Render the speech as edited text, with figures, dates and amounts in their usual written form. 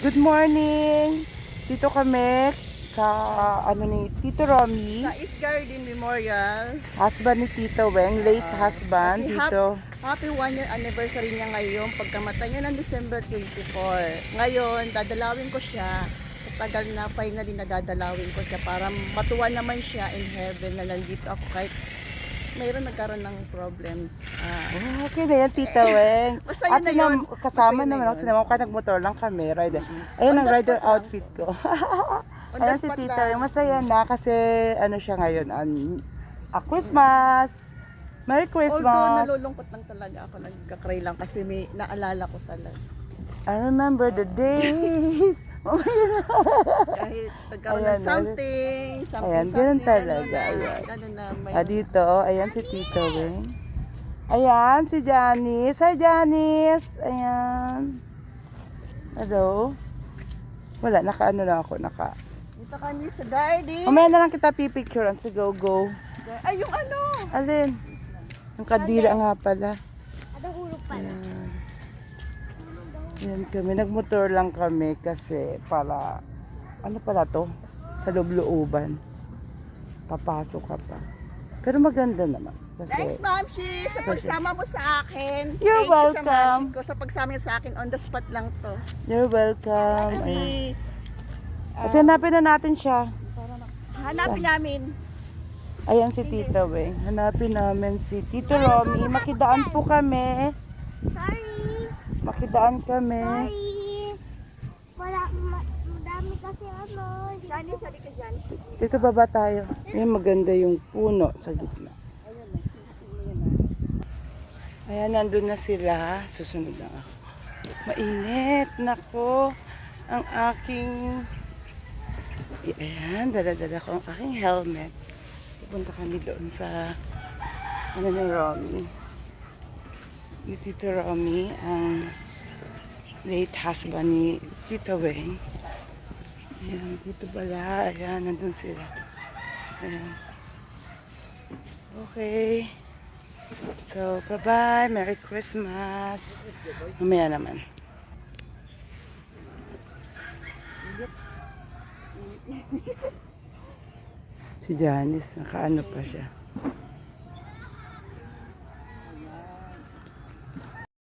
Good morning! Dito kami sa ni Tito Romy, Sa East Garden Memorial. husband ni Tito Weng, late husband Kasi dito. happy 1 year anniversary niya ngayon. Pagkamatay niya ng December 24. Ngayon, dadalawin ko siya. Tagal na finally nadadalawin ko siya para matuwa naman siya in heaven na nandito ako kahit mayroon nagkaroon ng problems. Oh, okay na yan, Tito Weng. Basta At yun na yun. kasama Basta yun na naman ako, yun. sinama ko nagmotor lang kami, rider. Ayan On ang the rider spot lang. outfit ko. On the Ayan si spot Tito lang. Weng, masaya na kasi ano siya ngayon, Christmas! Merry Although Christmas! nalulungkot lang talaga ako, nagkakry lang kasi may naalala ko talaga. I remember the days. Kahit nagkaroon Ayan, ng something, ayan, ganun talaga, Ganun ayan. na, ganun na. May, Dito, ayan si Tito Weng. Ayan, si Janice. Hi, Janice. Ayan. Hello. Wala, naka-ano lang ako, dito kami sa garden. Mamaya na lang kita pipicturean. So, go. Ay, yung ano. Alin? Yung kadila nga pala. Anong ulo pala? Ayan kami. Nagmotor lang kami kasi para, ano pala to? Sa loob-looban. Papasok ka pa. Pero maganda naman. Kasi, Thanks, Ma'am Shi, sa pagsama mo sa akin. You're Thank you welcome. sa Ma'am Shi ko sa pagsama niya sa akin. On the spot lang to. you're welcome. Ayan. Kasi, Kasi hanapin na natin siya. hanapin namin. Ayan si Tito Weng. Hanapin namin si Tito Romy. Makidaan po kami. Sorry! Makidaan kami. Sorry! Wala, madami kasi ano. Janice, halika dyan. Dito baba tayo. Ayan, maganda yung puno sa gitna. Ayan, nandun na sila. Susunod lang ako. Mainit. Nako. Ang aking... Ayan, dala-dala ko ang aking helmet. Pupunta kami doon sa... Ano ni Romy. Ni Tito Romy, ang late husband ni Tito Weng. Ayan, dito pala. Ayan, nandun sila. Ayan. Okay. So, bye-bye. Merry Christmas. Mamaya naman. Si Janice, nakaano pa siya.